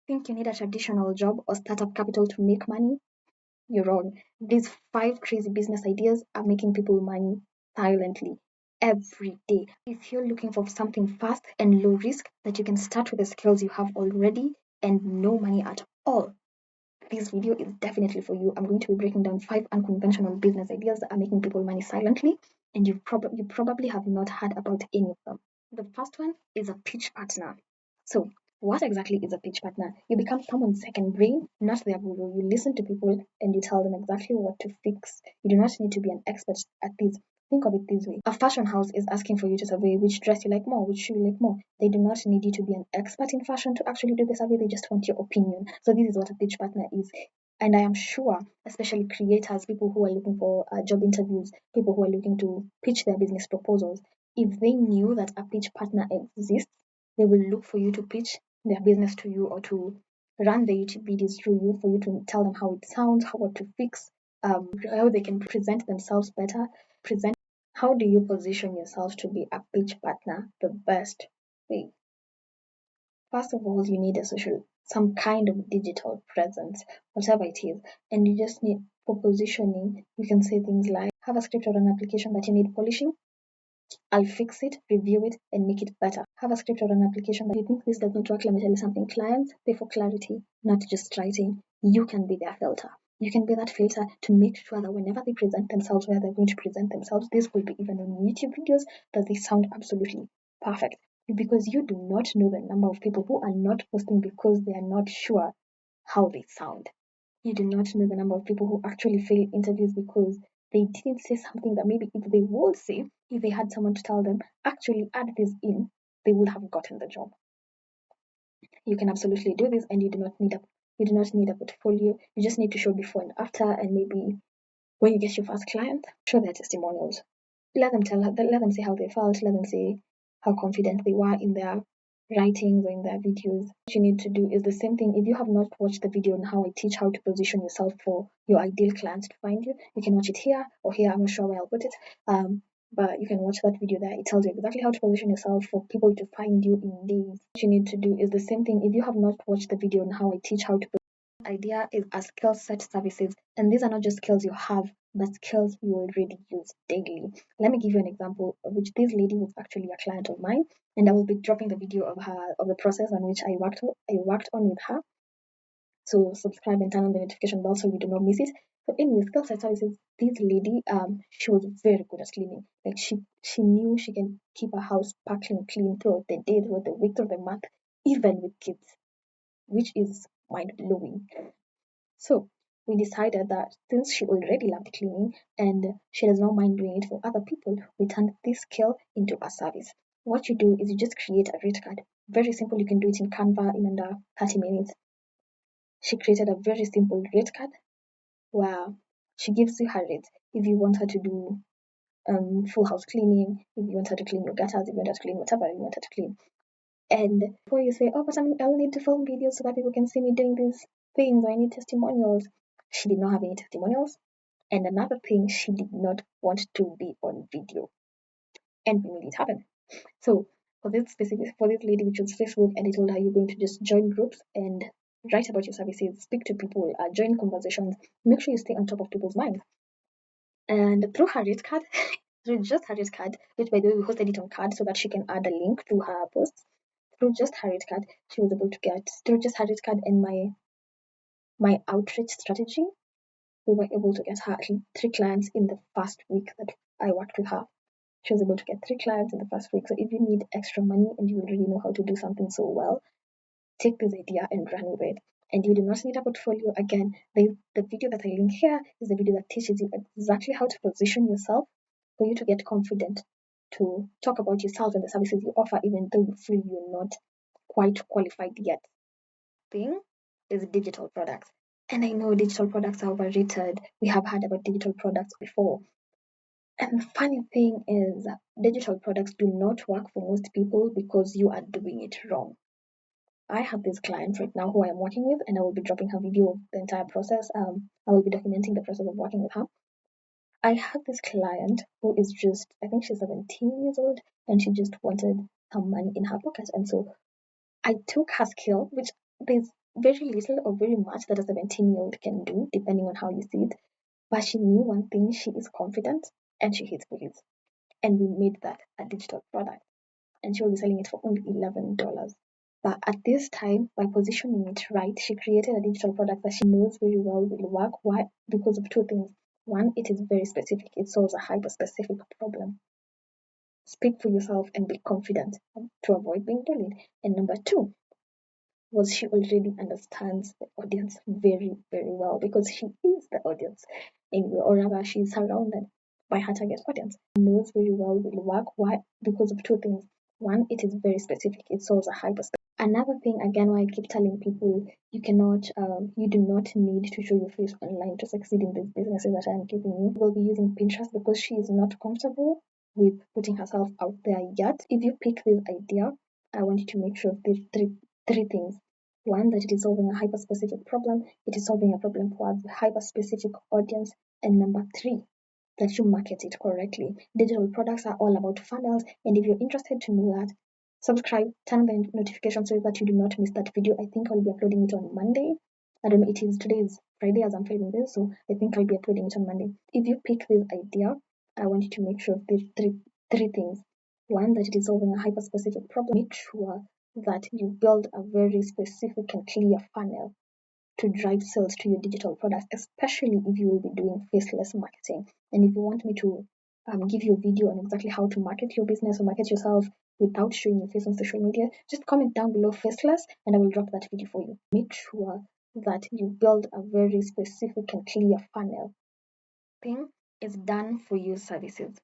Think you need a traditional job or startup capital to make money? You're wrong. These 5 crazy business ideas are making people money silently every day. If you're looking for something fast and low risk that you can start with the skills you have already and no money at all, this video is definitely for you. I'm going to be breaking down 5 unconventional business ideas that are making people money silently, and you probably have not heard about any of them. The first one is a pitch partner. So, what exactly is a pitch partner? You become someone's second brain, not their guru. You listen to people and you tell them exactly what to fix. You do not need to be an expert at this. Think of it this way. A fashion house is asking for you to survey which dress you like more, which shoe you like more. They do not need you to be an expert in fashion to actually do the survey. They just want your opinion. So this is what a pitch partner is. And I am sure, especially creators, people who are looking for job interviews, people who are looking to pitch their business proposals, if they knew that a pitch partner exists, they will look for you to pitch their business to you or to run the YouTube videos through you for you to tell them how it sounds, how what to fix, how they can present themselves better. How do you position yourself to be a pitch partner the best way? First of all, you need some kind of digital presence, whatever it is, and you just need for positioning. You can say things like, have a script or an application that you need polishing. I'll fix it, review it, and make it better. Have a script or an application that you think this does not work. Let me tell you something. Clients pay for clarity, not just writing. You can be their filter. You can be that filter to make sure that whenever they present themselves, where they're going to present themselves, this will be even on YouTube videos, that they sound absolutely perfect. Because you do not know the number of people who are not posting because they are not sure how they sound. You do not know the number of people who actually fail interviews because they didn't say something that maybe if they would say, if they had someone to tell them, actually add this in, they would have gotten the job. You can absolutely do this, and you do not need a portfolio. You just need to show before and after, and maybe when you get your first client, show their testimonials. Let them say how they felt, let them say how confident they were in their writings or in their videos. What you need to do is the same thing. If you have not watched the video on how I teach how to position yourself for your ideal clients to find you, you can watch it here or here. I'm not sure where I'll put it. But you can watch that video there. It tells you exactly how to position yourself for people to find you in days. What you need to do is the same thing. If you have not watched the video on how I teach how to idea is a skill set services, and these are not just skills you have, but skills you already use daily. Let me give you an example of which this lady was actually a client of mine, and I will be dropping the video of the process on which I worked on with her. So subscribe and turn on the notification bell so you do not miss it. So anyway, skill set services, this lady she was very good at cleaning. Like she knew she can keep a house sparkling clean throughout the day, throughout the week, throughout the month, even with kids, which is mind blowing. So we decided that since she already loved cleaning and she does not mind doing it for other people, we turned this skill into a service. What you do is you just create a rate card. Very simple, you can do it in Canva in under 30 minutes. She created a very simple rate card where she gives you her rates. If you want her to do full house cleaning, if you want her to clean your gutters, if you want her to clean whatever you want her to clean. And before you say, oh, but I'll need to film videos so that people can see me doing these things, or I need testimonials. She did not have any testimonials. And another thing, she did not want to be on video. And we made it happen. So for this lady, which was Facebook, and I told her you're going to just join groups and write about your services, speak to people, join conversations, make sure you stay on top of people's minds. And through her rate card, through just her rate card, which by the way we hosted it on card so that she can add a link to her posts. Through just her rate card, she was able to get through just her rate card and my outreach strategy, we were able to get her at least 3 clients in the first week that I worked with her. She was able to get 3 clients in the first week. So if you need extra money and you already know how to do something so well, take this idea and run with it. And you do not need a portfolio. Again, the video that I link here is the video that teaches you exactly how to position yourself for you to get confident to talk about yourself and the services you offer, even though you feel you're not quite qualified yet. Thing is digital products. And I know digital products are overrated. We have heard about digital products before. And the funny thing is, digital products do not work for most people because you are doing it wrong. I have this client right now who I am working with, and I will be dropping her video of the entire process. I will be documenting the process of working with her. I have this client who is just, I think she's 17 years old, and she just wanted some money in her pocket. And so I took her skill, which there's very little or very much that a 17-year-old can do, depending on how you see it. But she knew one thing: she is confident and she hates bullies. And we made that a digital product. And she will be selling it for only $11. But at this time, by positioning it right, she created a digital product that she knows very well will work. Why? Because of two things. One, it is very specific. It solves a hyper-specific problem. Speak for yourself and be confident to avoid being bullied. And number two, was she already understands the audience very, very well because she is the audience anyway, or rather, she's surrounded by her target audience. Knows very well will work. Why? Because of two things. One, it is very specific. It solves a hyper. Another thing, again, why I keep telling people you do not need to show your face online to succeed in these businesses that I'm giving you. Will be using Pinterest because she is not comfortable with putting herself out there yet. If you pick this idea, I want you to make sure of these three things. One, that it is solving a hyper specific problem. It is solving a problem for a hyper specific audience. And number three, that you market it correctly. Digital products are all about funnels, and if you're interested to know that, subscribe, turn on the notification so that you do not miss that video. I think I'll be uploading it on Monday. I don't know, today is Friday as I'm filming this, so I think I'll be uploading it on Monday. If you pick this idea, I want you to make sure of these three things. One, that it is solving a hyper specific problem. Make sure that you build a very specific and clear funnel to drive sales to your digital products, especially if you will be doing faceless marketing. And if you want me to give you a video on exactly how to market your business or market yourself without showing your face on social media, just comment down below faceless and I will drop that video for you. Make sure that you build a very specific and clear funnel. Thing is done for you services.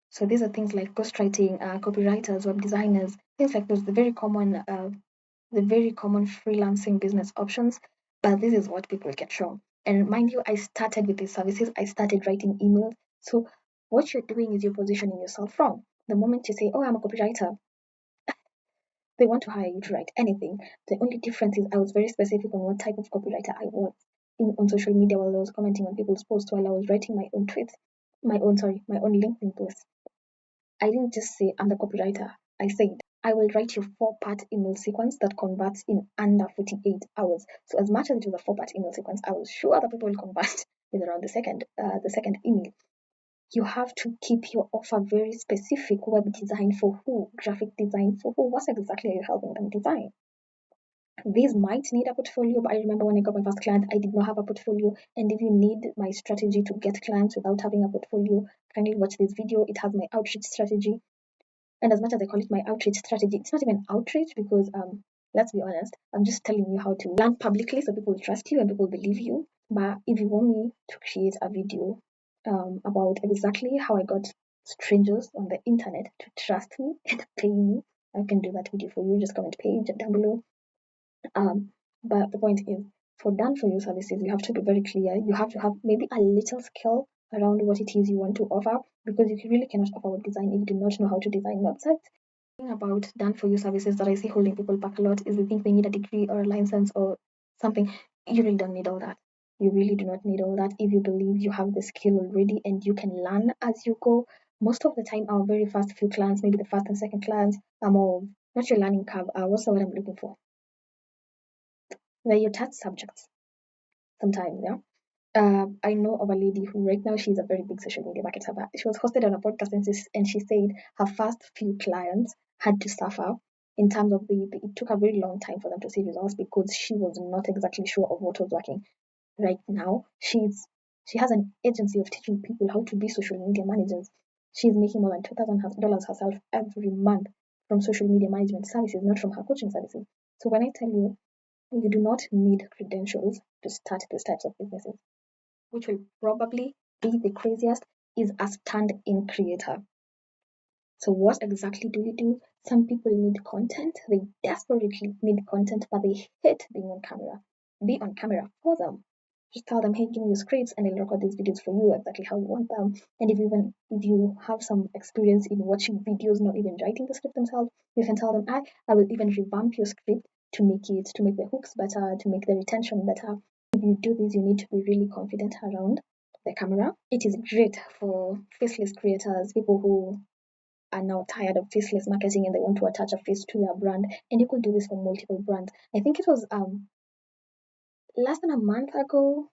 So these are things like ghostwriting, copywriters, web designers, things like those, the very common freelancing business options, but this is what people get wrong. And mind you, I started with these services, I started writing emails. So what you're doing is you're positioning yourself wrong. The moment you say, oh, I'm a copywriter, they want to hire you to write anything. The only difference is I was very specific on what type of copywriter I was on social media while I was commenting on people's posts while I was writing my own tweets, my own LinkedIn posts. I didn't just say I'm the copywriter. I said I will write you 4-part email sequence that converts in under 48 hours. So as much as it was a 4-part email sequence, I was sure other people will convert with around the second email. You have to keep your offer very specific. Web design for who? Graphic design for who? What exactly are you helping them design? These might need a portfolio, but I remember when I got my first client, I did not have a portfolio. And if you need my strategy to get clients without having a portfolio, kindly watch this video. It has my outreach strategy. And as much as I call it my outreach strategy, it's not even outreach because let's be honest, I'm just telling you how to learn publicly so people trust you and people believe you. But if you want me to create a video about exactly how I got strangers on the internet to trust me and pay me, I can do that video for you. Just comment page down below. But the point is, for done for you services, you have to be very clear. You have to have maybe a little skill around what it is you want to offer because you really cannot offer web design if you do not know how to design websites. The thing about done for you services that I see holding people back a lot is they think they need a degree or a license or something. You really don't need all that. You really do not need all that if you believe you have the skill already and you can learn as you go. Most of the time, our very first few clients, maybe the first and second clients, are more not your learning curve. What's the word I'm looking for? Where you touch subjects sometimes, yeah. I know of a lady who right now she's a very big social media marketer, but she was hosted on a podcast and she said her first few clients had to suffer in terms of it took a very long time for them to see results because she was not exactly sure of what was working. Right now, she has an agency of teaching people how to be social media managers. She's making more than $2,000 herself every month from social media management services, not from her coaching services. So when I tell you you do not need credentials to start these types of businesses, which will probably be the craziest, is a stand-in creator. So what exactly do you do? Some people need content. They desperately need content, but they hate being on camera. Be on camera for them. Just tell them, hey, give me your scripts and I'll record these videos for you exactly how you want them. And if you have some experience in watching videos, not even writing the script themselves, you can tell them, I will even revamp your script to make the hooks better, to make the retention better. If you do this, you need to be really confident around the camera. It is great for faceless creators, people who are now tired of faceless marketing and they want to attach a face to their brand. And you could do this for multiple brands. I think it was less than a month ago,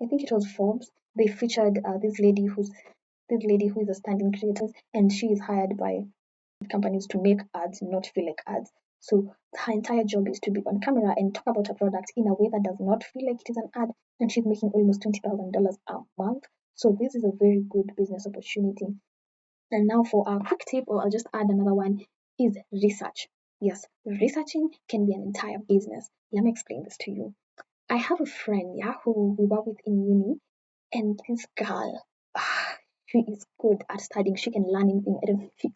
I think it was Forbes. They featured this lady who is a standing creator, and she is hired by companies to make ads, not feel like ads. So her entire job is to be on camera and talk about a product in a way that does not feel like it is an ad. And she's making almost $20,000 a month. So this is a very good business opportunity. And now for our quick tip, or I'll just add another one, is research. Yes, researching can be an entire business. Let me explain this to you. I have a friend, yeah, who we were with in uni, and this girl, she is good at studying. She can learn anything.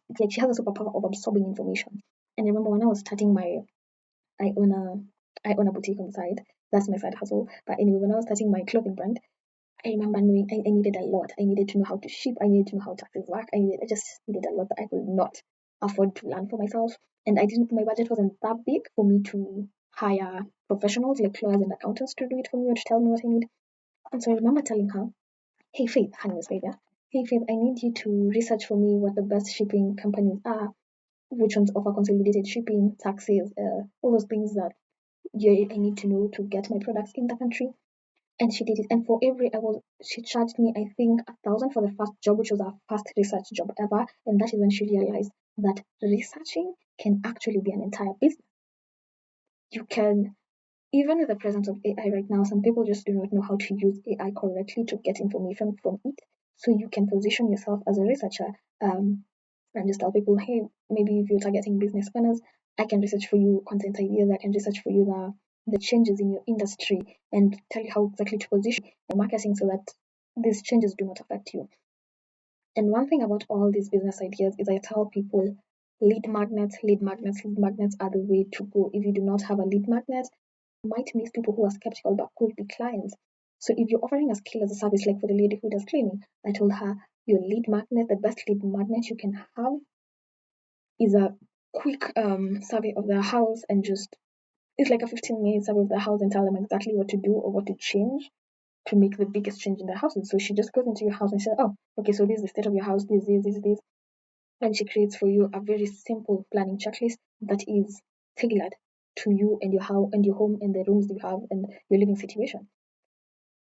It's like she has a superpower of absorbing information. And I remember when I was starting I own a, I own a boutique on the side. That's my side hustle. But anyway, when I was starting my clothing brand, I remember knowing I needed a lot. I needed to know how to ship. I needed to know how taxes work. I just needed a lot that I could not afford to learn for myself. And my budget wasn't that big for me to hire professionals like lawyers and accountants to do it for me or to tell me what I need. And so I remember telling her, hey Faith, her name is Faith, yeah? Hey Faith, I need you to research for me what the best shipping companies are, which ones offer consolidated shipping, taxes, all those things that I need to know to get my products in the country. And she did it. And for she charged me, I think, 1,000 for the first job, which was our first research job ever. And that is when she realized that researching can actually be an entire business. You can, even with the presence of AI right now, some people just do not know how to use AI correctly to get information from it. So you can position yourself as a researcher, and just tell people, hey, maybe if you're targeting business owners, I can research for you content ideas, I can research for you the changes in your industry and tell you how exactly to position your marketing so that these changes do not affect you. And one thing about all these business ideas is I tell people lead magnets are the way to go. If you do not have a lead magnet, might miss people who are skeptical but could be clients. So if you're offering a skill as a service, like for the lady who does cleaning, I told her your lead magnet, the best lead magnet you can have is a quick survey of their house, and just it's like a 15-minute survey of the house and tell them exactly what to do or what to change to make the biggest change in their houses. So she just goes into your house and says, oh, okay, so this is the state of your house, this. And she creates for you a very simple planning checklist that is tailored to you and your house and your home and the rooms you have and your living situation.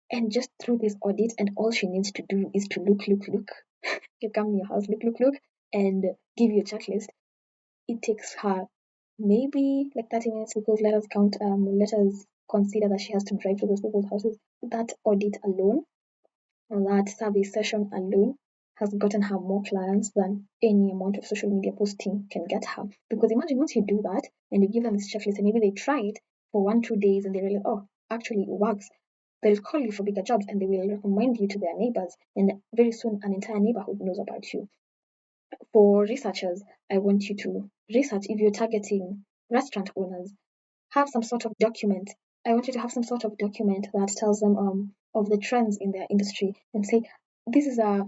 And just through this audit, and all she needs to do is to look. You come in your house, look, and give you a checklist. It takes her maybe like 30 minutes, because let us consider that she has to drive to those people's houses. That audit alone, or that survey session alone, has gotten her more clients than any amount of social media posting can get her. Because imagine once you do that and you give them this checklist and maybe they try it for 1-2 days and they realize, oh, actually it works. They'll call you for bigger jobs and they will recommend you to their neighbors, and very soon an entire neighborhood knows about you. For researchers, I want you to research. If you're targeting restaurant owners, have some sort of document. I want you to have some sort of document that tells them of the trends in their industry and say, this is a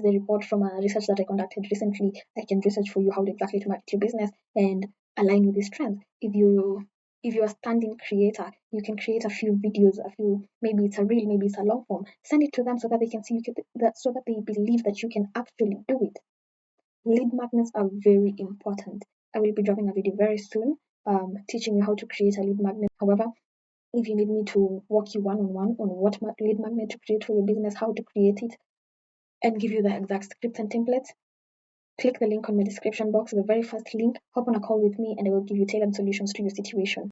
report from a research that I conducted recently. I can research for you how exactly to market your business and align with these trends. If you're a standing creator, you can create a few videos, maybe it's a reel, maybe it's a long form. Send it to them so that they can see so that they believe that you can actually do it. Lead magnets are very important. I will be dropping a video very soon, teaching you how to create a lead magnet. However, if you need me to walk you one-on-one on what lead magnet to create for your business, how to create it, and give you the exact scripts and templates, click the link on my description box, the very first link, hop on a call with me, and I will give you tailored solutions to your situation.